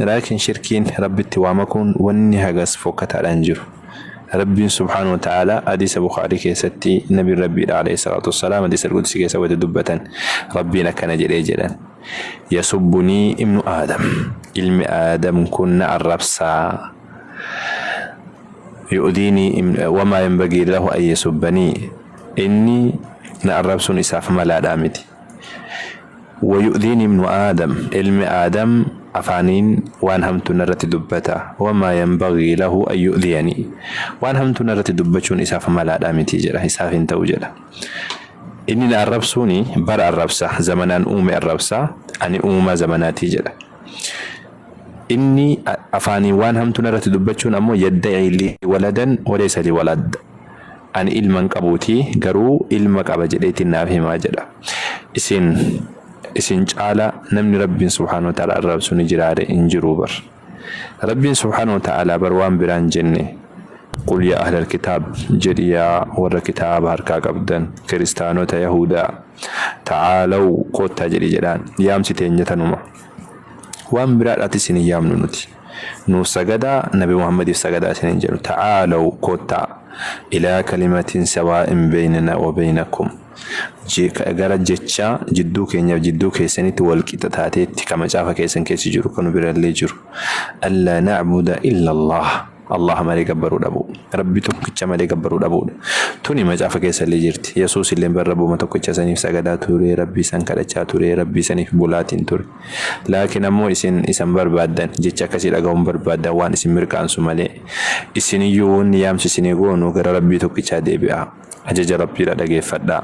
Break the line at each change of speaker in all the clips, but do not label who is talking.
لكن شركين ربي توامكون وني هجس فوكت على أنجر ربي سبحانه وتعالى حديث بخاري كيستي نبي ربي عليه الصلاة والسلام حديث القدس كيسوى دبة ربنا كان جريجلا يسبني ابن آدم علم آدم كنا الربسا يؤذيني وما ينبغي له أن يسبني إني نعربس إساف ملا دامتي ويؤذيني ابن آدم علم آدم أفانين وأن همت نرت دبتا وما ينبغي له أن يؤذيني وأن همت نرت دبتشون إساف ملا دامتي جرا إساف توجلا إني نعربسوني بر الربسة زمنان أومي الربسة أني أوما زمناتي جرا إني أفاني وان هم تنرت دبتشون أمو يدعي لي ولدا وليس لي ولد أن إلمن قبوتي قرو إلمك أبجليت النافي ما جدا إسن جعل نمني رب سبحانه وتعالى الرب سني جرار إنجروبر رب سبحانه وتعالى بروان بران جنة قل يا أهل الكتاب جريا ور كتاب هركا قبدا كريستانو يهودا تعالوا قوتا جري جلان يامسي تنجتنما وان برات سني يامنو نتي نو سجدا نبي محمد سجدا سننجل تعالوا قوتا إلى كلمة سواء بيننا وبينكم جيك أجرت جتشا جدوك إنيا جدوك سنت والكتاتات كما جاء كيسن كيس جرو كانوا برالجر ألا نعبد إلا الله الله ما يقبروا دبو ربي توكيتش ما يقبروا دبو توني ما جاء كيس اللي جرت يسوس اللي بربو ما توكيتش سنيف سجدا توري ربي سنكرتشا توري ربي سنيف بولاتين توري لكن أمو إسن بربادن جتشا كسير أقوم بربادن وان إسن مركان سمالي إسن يون يام سينيغون وغير ربي توكيتش ديبيا أجج ربي لا دقي فدا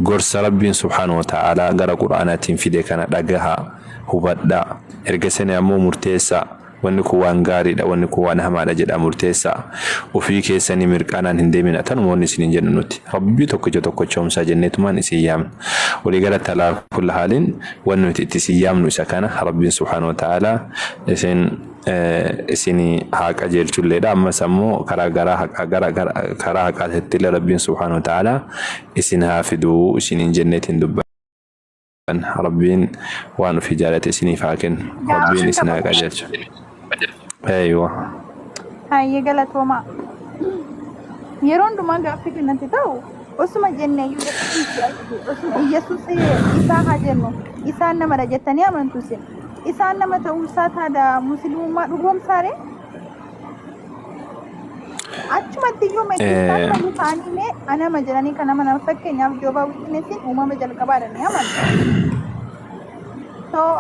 قرص ربي سبحانه وتعالى قرأ قرآنات في ديكنا دقها هو بدا إرجسني أمو مرتسا ونكو وانغاري دا ونكو وانهما لجد مرتسا وفي كيسني مركانا هندي من أتن موني سنين جنوتي ربي توكو شوم سجنة ما نسيام ولقال تلا كل حال ونوتي تسيام نسكنا ربي سبحانه وتعالى إسني هاك أجل جل أما سمو كرا هاك هتلا ربي سبحانه وتعالى إسنها فدو إسنين جنة دب ربين وأنا في جالة إسني فاكن ربين إسنها أجل أيوة
هاي قالت وما يرون دما قافك إن تتاو اسمه جنة يسوع إسحاق جنة إسحاق نما رجتني أمن تسين إسحاق نما تقولسات هذا مسلم ما رقم سارة أشوف تيجو مكتوب كانوا ثاني أنا مجراني كنا من أفكر نعم جوابا وتنسين وما مجال كبارني أمان تو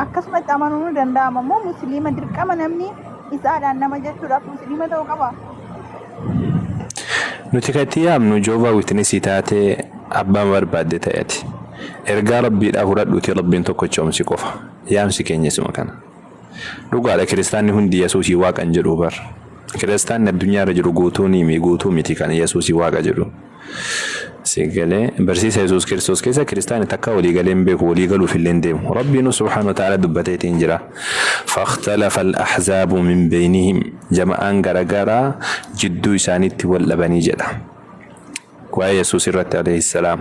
أكسمت أمانون دندا أمامو مسلم درك أمان أمني إسحاق أنا مجال تراث مسلم تو كبار
نتكتي أمنو جوابا وتنسي تاتي أبا مرباد تأتي إرجع ربي أهورات لوتي ربي توكو تشومسي كوفا يامسي كينيا سمكان لوكا على كريستاني هندي يسوسي واق أنجلو بر كريستان الدنيا رجلو غوتوني مي غوتو ميتي كان يسوسي واق أنجلو سيقله برسيس يسوس كريستوس كيسا كريستاني تكا ولي قالين بيك ولي قالوا في اللندم ربنا سبحانه وتعالى دبتي تنجرا فاختلف الأحزاب من بينهم جماعان غرغرا جدو يسانيت واللبني جدا كواي يسوس الرت عليه السلام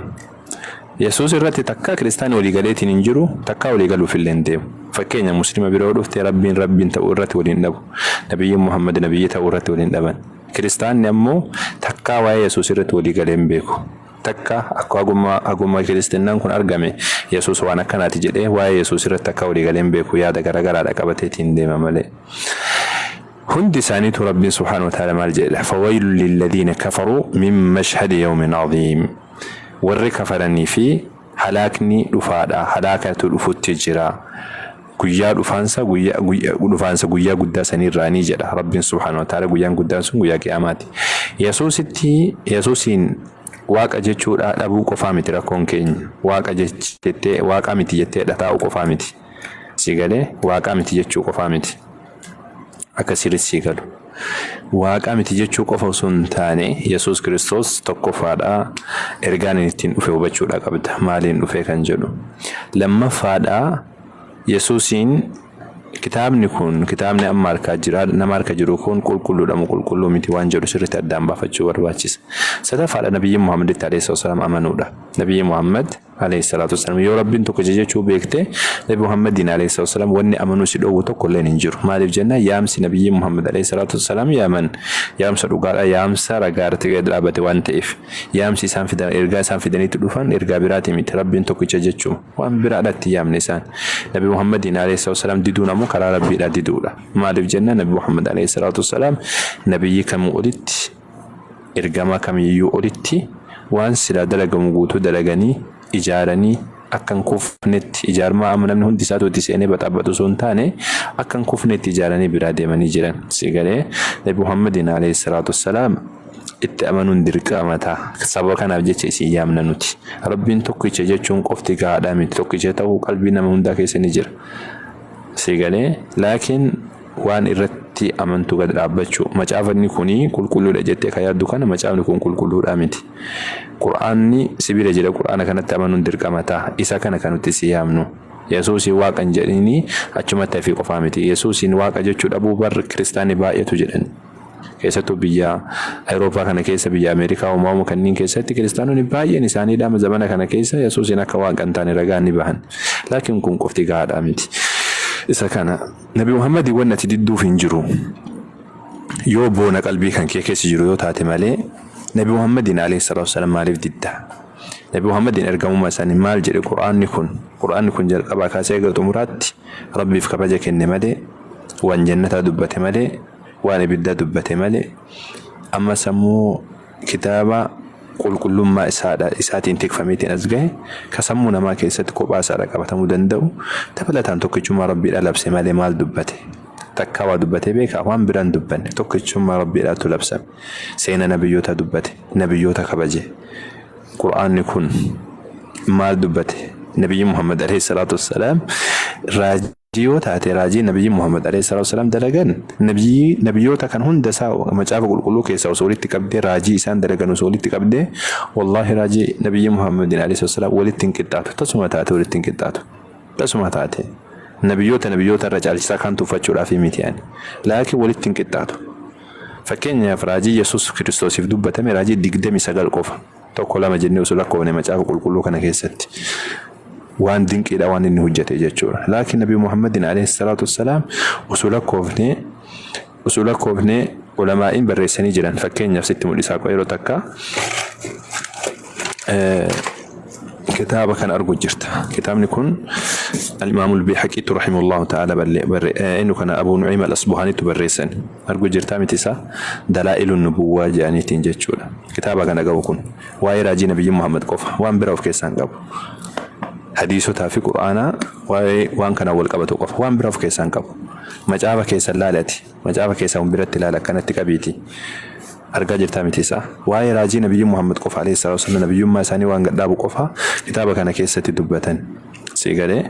يسوس الرت تكا كريستاني ولي قاليتي ننجرو تكا ولي قالوا في اللندم فكينا مسلمة برودو في ربين تأورت ولندب نبي محمد نبي تأورت ولندبن كريستان نمو تكا واي يسوس الرت ولي قالين بيكو تكا أكو أقوم كريستينان كن أرجمي يسوس وانا كانت جدي واي يسوس الرت تكا ولي قالين بيكو يا دكرا دكابتين ديما ملي هندي سانيت ربي سبحانه وتعالى مالجئ فويل للذين كفروا من مشهد يوم عظيم والركفرني في حلاكني رفادا حلاكة رفوت تجرا guyyaa dhufaansa guyyaa guddaa sanii raanii jedha rabbiin subhaanahu wa ta'ala guyyaan guddaan sun guyyaa qiyaamaati yesuusiin waaqa jechuudha dhabuu qofaa miti rakkoon keenya waaqa jettee waaqa miti jettee dhataa qofaa miti sigalee waaqa miti jechuu qofaa miti akka sirrii galu waaqa miti jechuu qofa osoo hin taane yesuus kiristoos tokkoffaadha ergaan ittiin dhufe hubachuudha qabda maaliin dhufe kan jedhu lammaffaadha yesuusiin kitaabni amma harkaa jira nama harka jiru kun qulqulluudha qulqulluu miti waan jedhu sirriitti addaan baafachuu barbaachisa sadaffaadha nabiyyi muhammad alayhi salaam amanuudha nabiyyi muhammad عليه الصلاة والسلام يا رب انتو كجيجو بيكتي نبي محمد عليه الصلاة والسلام واني أمنو سيدو وتوكل لننجر ما في الجنة يامس نبي محمد عليه الصلاة والسلام يا من يامس رقال يامس رقار تقدر أبد وانتيف يامس سان في دن إرجع سان في دني تلوفان إرجع براتي ميت رب انتو كجيجو وان برادة يام نسان نبي محمد عليه الصلاة والسلام ديدونا مو كلا ربي لا ديدولا ما في الجنة نبي محمد عليه الصلاة والسلام نبي كم أولت إرجع ما كم يو أولتي وان سلا دلقة مقوتو دلقني ijaaranii akkan kufnetti ijaarmaa amma namni hundi isaatu itti seenee baxaabatu sun taane akkan kufnetti ijaaranii biraa deemanii jiran sigalee Nabi Muhammadin alayhi salaatu wassalaam itti amanuun dirqamata sababa kanaaf jecha isin yaamna nuti rabbiin tokkicha jechuun qofti gaadhaa miti tokkicha ta'uu qalbii nama hundaa keessa ni jira sigalee laakiin waan irratti amantu gad dhaabbachuu macaafanni kuni qulqulluudha jettee ka yaaddu kana macaafni kun qulqulluudha miti Qur'aanni sibira jedha Qur'aana kanatti amanuun dirqamata isa kana kanutti siyaamnu Yesuusin waaqan jedhini achumatti fi qofaa miti Yesuusin waaqa jechuu dhabuu bar kiristaanni baay'atu jedhan keessattuu biyya Awurooppaa kana keessa biyya Ameerikaa uumamu kanneen keessatti kiristaanonni baay'een isaanii dhama zamana kana keessa Yesuusin akka waaqan taane ragaa ni bahan laakiin kun qofti gaadhaa miti isa kana Nabi Muhammad wannati didduuf hin jiru yoo boona qalbii kan kee keessa jiru yoo taate malee Nabi Muhammadin alayhi salatu wasallam maaliif didda Nabi Muhammadin ergamummaa isaanii maal jedhe Qur'aanni kun jalqabaa kaasee gara xumuraatti Rabbiif kabaja kenne malee waan jannataa dubbate malee waan ibiddaa dubbate malee amma sammuu kitaaba qulqullummaa isaatiin tikfameetiin as gahe ka sammuu namaa keessatti kophaa isaa qabatamuu danda'u dabalataan tokkichummaa Rabbiidhaa labse malee maal dubbate takkawa dubbate beeka waan biraan dubbanne tokkichummaa Rabbiidhaatu labsame seena nabiyyoota dubbate nabiyyoota kabaje Qur'aanni kun maal dubbate Nabiyyi Muhammad alayhi salatu wassalaam raajiyoo taate raajii Nabiyyi Muhammad alayhi salatu wassalaam dalagan nabiyyoota kan hunda isaa macaafa qulqulluu keessaa osoo walitti qabdee raajii isaan dalagan osoo walitti qabdee wallahi raajii Nabiyyi Muhammad alayhi salatu wassalaam walitti hin qixxaatu tasuma taate walitti hin qixxaatu tasuma taate nabiyyoota irra caalchisaa kan tuffachuudhaaf miti yani laakiin walitti hin qixxaatu fakkeenyaaf raajii Yesuus Kiristoosiif dubbatame raajii 29 qofa tokko lama jennee osoo lakkoofne macaafa qulqulluu kana keessatti waan dinqiidha waan inni hojjete jechuudha laakiin Nabi Muhammadin alayhi salatu wassalaam osoo lakkoofne ulamaa'in barreessanii jiran fakkeenyaaf sitti mul'isaa yeroo takka كتابة كان أرجو جرتا كتاب نكون الإمام البيهقي رحمه الله تعالى إنه كان أبو نعيم الأصبهاني تبرسن أرجو جرتا متسا دلائل النبوة جاني تنجتشولا كتابة كان أجاوكون واي راجي نبي محمد قف وان براو كيسان قب حديثه تافي قرآن وان كان أول قبته قف وان براو كيسان قب مجابة كيسان لالتي مجابة كيسان برت لالك كانت تكبيتي أرجع جرتا متسا واي راجي نبي محمد قف عليه الصلاة والسلام نبي ما ساني وان قدابو قفها كتابة كان كيسة دبتن سيجاري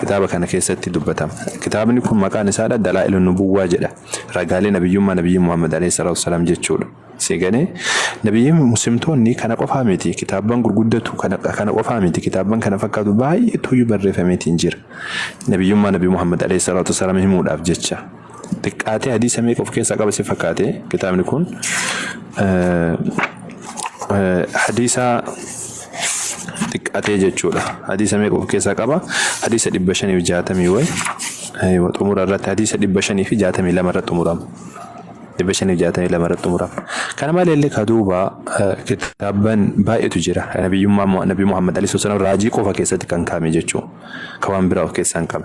كتابة كان كيسة دبتم كتاب نكون مكان سادة دلائل النبوة جدا رجال نبي محمد عليه الصلاة والسلام جتشول سيجاري نبي مسلمتوني كان قفها متي كتابا قدته كان قفها متي كتابا كان فكروا باي تو يبرر فمتي نجر نبي محمد عليه الصلاة والسلام هم الأفجتشا دقاتي حديث ميك اوف كيس اقبل سفكاتي كتاب نكون حديثا دقاتي جچولا حديث ميك اوف كيس اقبل حديث دبشني وجاتمي وي ايوه امور الرت حديث دبشني في جاتمي لمرت امورام دبشني جاتمي لمرت امورام كان ما لك هدوبا كتابا باي تجرا نبي محمد عليه الصلاه والسلام راجي قفا كيسات كان كامي جچو كوان براو كيسان كام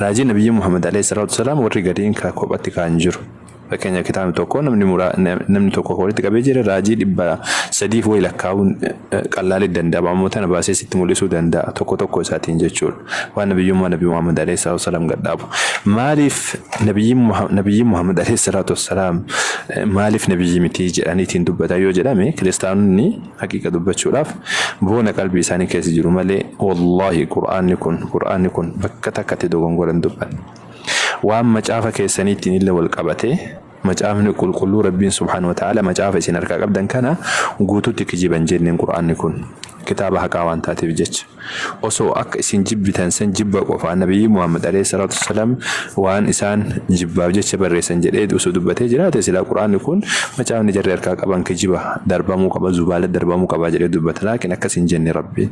راجي نبي محمد عليه الصلاة والسلام ورقدين كقبتي كانجر فكان كتاب توكون نمني توكو ولي تقبيجر راجي دبا سديف ويلا كاون قلال الدندا باموتنا باسي ستمولسو دندا توكو ساتين جچول ونبي محمد عليه الصلاة والسلام قداب مالف نبي محمد عليه الصلاة والسلام مالف نبي متيج اني تين دبتا يو جدامي كريستيانني حقيقة دبچولاف بونا قلبي ساني كيس جرو مالي والله قرآن يكون بكتكت دوغون دبن وام مجافة كيسانيتين إلا والقبته مجافة كل ربين سبحانه وتعالى مجافة سنركا قبدا كان قوتو تكجيبا جنين قرآن يكون kitaaba haqaa waan taateef jecha osoo akka isin jibbitan san jibba qofa nabiyyi Muhammad alayhi salatu wassalam waan isaan jibbaaf jecha barreessan jedhee osoo dubbatee jiraate sila quraanni kun macaafni jarri harkaa qaban kijiba darbamuu qaba zubaala darbamuu qaba jedhee dubbata laakiin akkas hin jenne rabbiin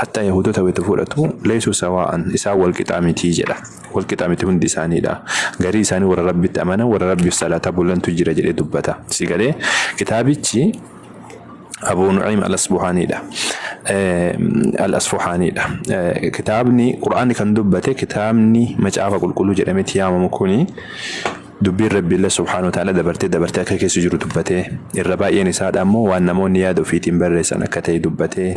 hatta yahuudota wayita fudhatu leesu sawa'an isaa wal qixaamitii jedha wal qixaamitii hundi isaaniidha garii isaanii warra rabbitti amanan warra rabbiif salaata bulantu jira jedhee dubbata sigalee kitaabichi أبو نعيم الأصفهاني ده الأصفهاني ده كتابني قرآن كان دبته كتابني مجعف أقول كله جرمت يا مكوني دبير ربي الله سبحانه وتعالى دبرته كيس سجود دبته الرباء نساد أمو وأن مو نيادو في تنبر سنة كتي دبته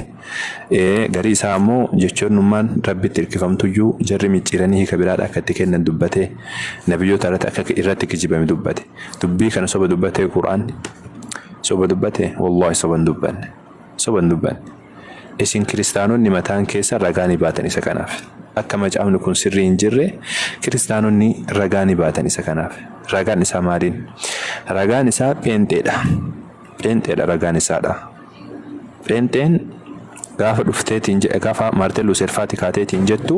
غريس أمو جشور نمان ربي تركفم تجو جرمي تيراني كبيرات أكتكن دبته نبيو تعالى أكك إراتك جبام دبته دبي كان صوب دبته القرآن صوب دبته والله صوب دبان إسين كريستانون نمتان كيسا رغاني باتن إسا كناف أكا مجعون نكون سرين جره كريستانون ني رغاني باتن إسا كناف رغان إسا مارين رغان إسا بينتي دا رغان إسا دا بينتين gaafa dhufteetiin gaafa martellu serfaati kaateetiin jettu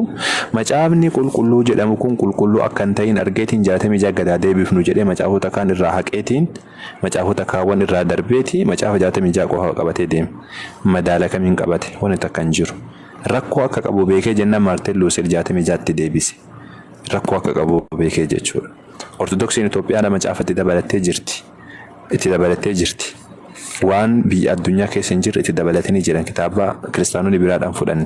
macaafni qulqulluu jedhamu kun qulqulluu akkan ta'in argeetiin 66 gadaa deebifnu jedhee macaafota kaan irraa haqeetiin macaafota kaawwan irraa darbeeti macaafa 66 qofa qabatee deem madaala kamiin qabate waan takkan jiru rakkoo akka qabu beekee jenna martellu sel 66 tti deebise rakkoo akka qabu beekee jechuudha ortodoksiin Itoophiyaa macaafatti dabalattee jirti waan biyya addunyaa keessa hin jirre itti dabalatanii jiran kitaaba kiristaanonni biraadhaan fudhan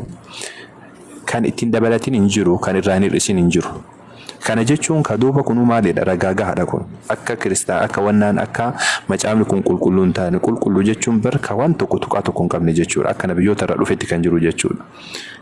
kan ittiin dabalatiin hin jiru kan irraan hir'isin hin jiru kana jechuun ka duuba kunuu maalidha ragaa gahaadha kun akka kiristaan akka wannaan akka macaafni kun qulqulluun taane qulqulluu jechuun bar ka waan tokko tuqaa tokko hin qabne jechuudha akka nabiyyoota irraa dhufetti kan jiru jechuudha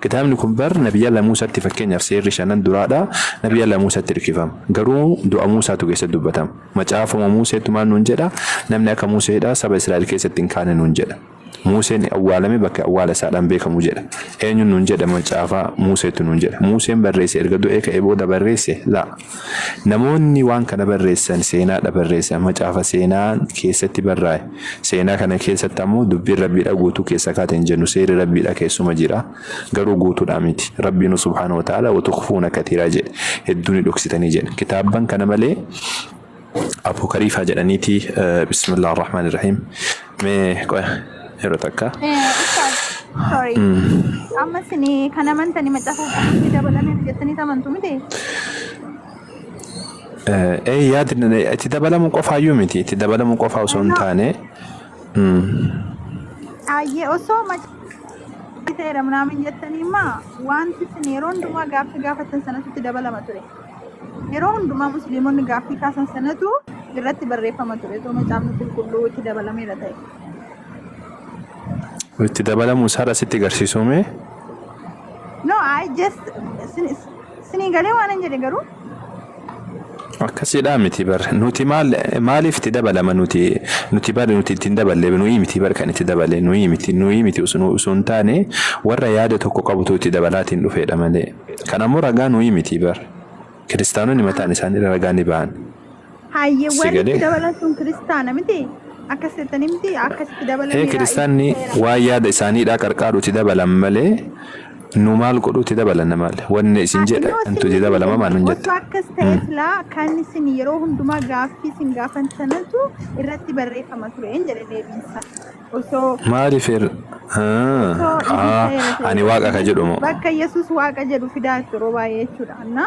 kitaabni kun bar nabiyya Muusaatti fakkeenyaaf seerri shanan duraadha nabiyya Muusaatti hirkifama garuu du'a Muusaatu keessatti dubbatama macaafuma Muuseetu maan nuun jedha namni akka Muuseedha saba Israa'el keessatti hin kaane nuun jedha Museen awwaalame bakka awwaala isaadhaan beekamu jedha eenyuun nuun jedha macaafa Muuseetu nuun jedha Museen barreesse erga du'ee ka'ee booda barreesse la namoonni waan kana barreessan seenaadha barreessan macaafa seenaa keessatti barraa'e seenaa kana keessatti ammoo dubbiin rabbiidha guutuu keessa kaate hin jennu seerri rabbiidha keessuma jira garuu guutuudha miti rabbiin subhaanahu wa ta'ala wa tukhfuuna katiiraa jedhe hedduu ni dhoksitanii jedhe kitaabban kana malee Abu Kariifaa jedhaniiti bismillahir rahmaanir rahiim mee yeroo takka
sorry amma sini kana mantani macaafa itti dabalame jettanii tamantu miti
yaadni itti dabalamu qofaayyuu miti itti dabalamu qofaa osoo hin taane
ayyee osoo macaafa namni jettanii ma wanti sini yeroo hundumaa gaaffii gaafatan sanatu itti dabalama ture yeroo hundumaa musliimonni gaaffii kaasan sanatu irratti barreeffama ture osoo macaafni qulqulluu itti dabalameera ta'e
itti dabalamu isaadha sitti agarsiisume
no I just sini galee waan hin jedhe garuu
akkasiidha miti bar nuti maaliif itti dabalama nuti ittiin daballe nuyi miti bar kan itti dabale nuyi miti usun taane warra yaada tokko qabutu itti dabalaatiin dhufeedha malee kan ammoo ragaa nuyi miti bar kiristaanonni mataan isaanii ragaa ni ba'an
hayyee warri itti dabalatuun kiristaana miti akkasitti miti akkasitti dabalamee
kiristaanni waa yaada isaaniidha qarqaaruutti dabalan malee nu maal godhuutti dabalan maal wanni isin jedha antu dabalama maal nun jetta
akkas ta'eef laa kan isin yeroo hundumaa gaaffii isin gaafan sanatu irratti barreeffama ture hin jedhe deebiinsa osoo
maaliif ani waaqa ka jedhu moo
bakka Yesuus waaqa jedhu fidaa yeroo baay'ee jechuudha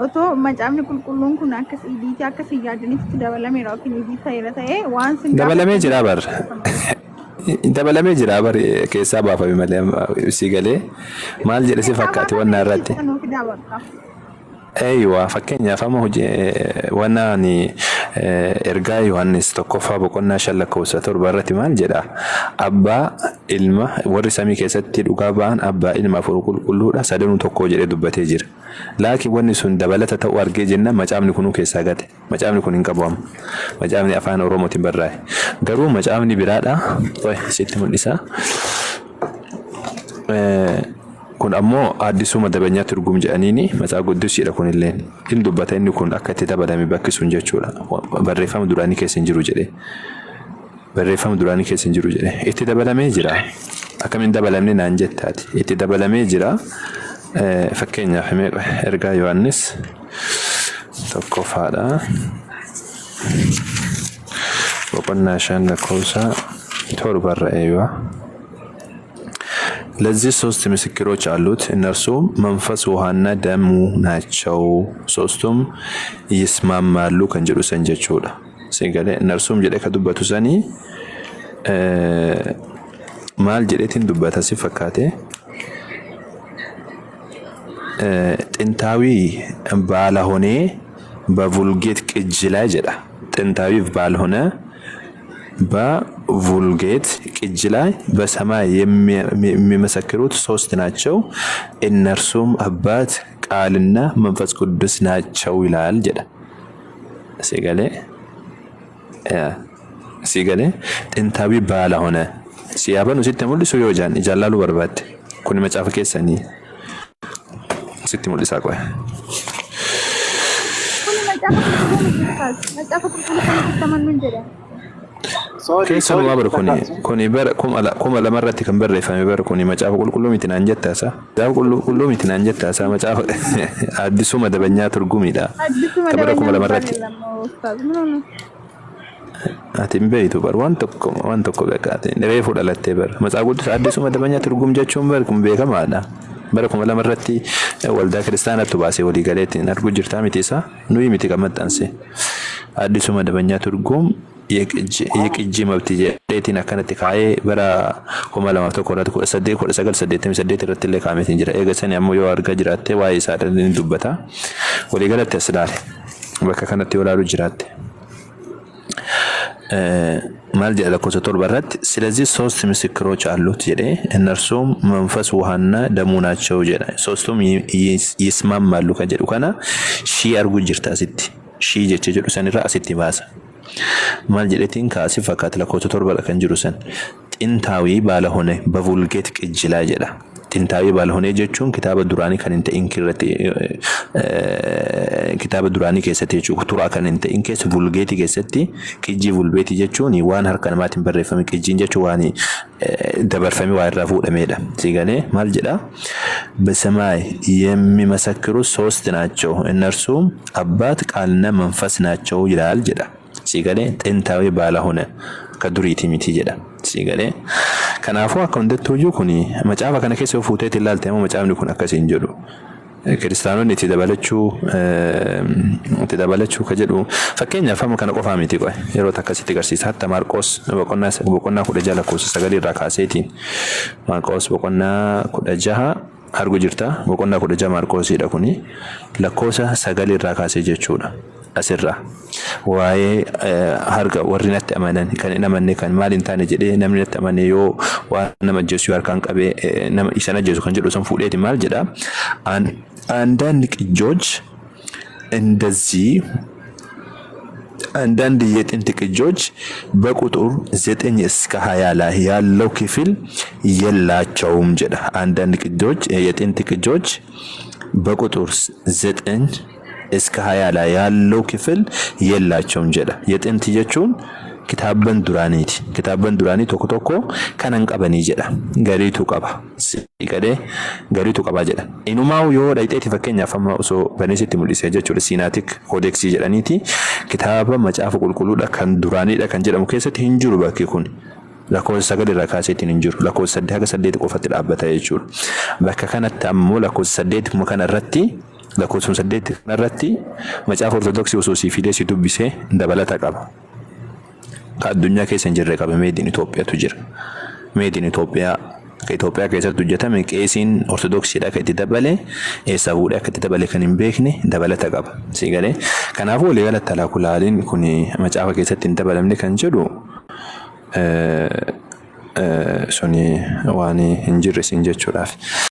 otoo macaafni qulqulluun kun akkas idiitii akkas yaadanitti dabalameera yookiin idii ta'eera ta'ee waan sin
dabalamee jira bar dabalamee jira bar keessaa baafame malee si galee maal jedhe si fakkaate wannan irratti ايوه فكنيا فما هو وانا اني ارجاء يوحنس تكفى بقولنا شلك وستر برتي مال جدا ابا علم ورسامي كيستي دغابان ابا علم فرق كله سدنو تكو جده دبته جير لكن وني سن دبلته تو ارجي جنة مجامني كنو كيساغت مجامني كنين قبوم مجامني افان اورومو تبراي غرو مجامني برادا طيب سيتم لسا kun ammoo addisuma dabanyaa turgum jedhaniini macaa guddusiidha kun illee hin dubbata inni kun akka itti dabalame bakkisuun jechuudha barreeffama duraanii keessa hin jiru jedhe itti dabalamee jira akkamiin dabalamne naan jettaati. Itti dabalamee jira. Fakkeenyaaf ergaa Yohaannis tokkoffaadha. boqonnaa 5 lakkoofsa 7 irra eeywa. ለዚህ ሶስት ምስክሮች አሉት እነርሱም መንፈስ ውሃና ደሙ ናቸው ሶስቱም ይስማማሉ ከንጀሉ ሰንጀቹዳ ሲገለ እነርሱም ጀደ ከዱበቱ ሰኒ ማል ጀደቲን ዱበታ ሲፈካቴ ጥንታዊ ባላሆኔ በvulgate ቅጅ ላይ ጀዳ ጥንታዊ ባልሆነ በvulgate ቅጅ ላይ በሰማይ የሚመሰክሩት ሶስት ናቸው እነርሱም አባት ቃልና መንፈስ ቅዱስ ናቸው ይላል ጀዳ ሲገለ ጥንታዊ ባላሆነ ሲያበኑ ሲተሙል ሱዮጃን ይጃላሉ በርባት ኩኒ መጻፍ ከሰኒ ሲተሙል ሳቆይ
ኩኒ መጻፍ ተመኑን ጀዳ
كيسون ما بركوني كوني بر كم على مرة كم بر فهم بركوني ما جاب كل ميتين أنجت تاسا جاب كل ميتين أنجت تاسا ما جاب أديسو ما دبنيا ترجمي دا كبر كم على مرة أتيم بيتو بر وان تكو بكاتين نبي فوق على التبر ما جاب كل أديسو ما دبنيا ترجم جاتشون بر كم بيكا ما دا بركم على مرة تي والدا كريستانا تباسي ولي قالتين نرجو جرتامي تيسا نوي ميتي كم تانسي أديسو ما دبنيا ترجم يكجي مبتي ديتنا كانت كاي برا كما لما تقولات كل سدي كل سجل سديتم سديت رتلي كامي تنجرا إيه جسني أمو يوارج جرات واي سار دبتا ولي قالت تسدال بكا كانت ولا رجرات مال دي على كوسة برات سلزي صوص مسكروش علوت جري النرسوم منفس وهنا دمونا شو جرا صوصهم يسمى مالو كجرو كنا شي أرجو جرتا ستي شي جتجرو سني رأسي باسا maal jedhetiin kaasii fakkaata lakkoofsa 7 kan jiru san xintaawii baala hone bavulgeet qijjilaa jedha xintaawii baala hone jechuun kitaaba duraanii kan hin ta'in kirratti kitaaba duraanii keessatti jechuun turaa kan hin ta'in keessa vulgeetii keessatti qijjii vulbeetii jechuun waan harka namaatiin barreeffame qijjiin jechuun waan dabarfame waa irraa fuudhameedha sigalee maal jedha በሰማይ የሚመሰክሩ ሶስት ናቸው እነርሱም አባት ቃልና መንፈስ ናቸው ይላል ጀዳ ሲገለ ጥንታዊ ባላሆነ ከዱሪቲ ሚቲ ጀዳ ሲገለ ከናፉ አከንደቶዩ ኩኒ መጫፋ ከነ ከሰው ፉቴት ይላል ተሙ መጫምኒ ኩን አከሲን ጀዱ ክርስቲያኖን የተደበለችው ከጀዱ ፈከኛ ፈም ከነ ቆፋ ሚቲ ቆይ የሮ ተከሲት ገርሲስ ሀታ ማርቆስ በቆና ኩደጃ ለኮስ ሰገሊ ራካሴቲ ማርቆስ በቆና ኩደጃ አርጉ ጅርታ በቆና ኩደጃ ማርቆስ ይደኩኒ ለኮሳ ሰገሊ ራካሴ ጀቹዳ asirra waa'ee harka warri natti amanan kan namanne kan maalin taane jedhee namni natti amane yoo waan nama jeessu harkaan qabee nama isa jeessu kan jedhu san fuudheeti maal jedha አንዳንድ ቅጆች እንደዚህ አንዳንድ የጥንት ቅጆች በቁጥር 9 እስከ 20 ላይ ያለው ክፍል የላቸውም ጀዳ አንዳንድ ቅጆች የጥንት ቅጆች በቁጥር 9 እስከ 20 ላይ ያለው ክፍል የላቸውም ጀዳ የጥንት jechuun kitaabban duraanii tokko tokko kanan qabanii jedha gariitu qaba siqadee gariitu qaba jedha inumaa yoo dhayxeeti fakkeenyaaf amma osoo baneesitti mul'isee jechuudha siinaatik koodeksii jedhaniiti kitaaba macaafa qulqulluudha kan duraaniidha kan jedhamu keessatti hin jiru bakki kun lakkoofsa 9 irraa kaaseetiin hin jiru lakkoofsa 8 haga 8 qofatti dhaabbata jechuudha bakka kanatti ammoo lakkoofsa 8 kana irratti lakkoofsa 8 kana irratti macaafa ortodoksii osoo siifidee si dubbisee dabalata qaba addunyaa keessa hin jirre qaba meedin Itoophiyaatu jira meedin Itoophiyaa ka Itoophiyaa keessatti hojjetame qeesiin ortodoksiidha kan itti dabale eessa fuudhee akka itti dabale kan hin beekne dabalata qaba sigalee kanaafuu walii galatti alaakulaaliin kun macaafa keessatti hin dabalamne kan jedhu suni waan hin jirre sin jechuudhaaf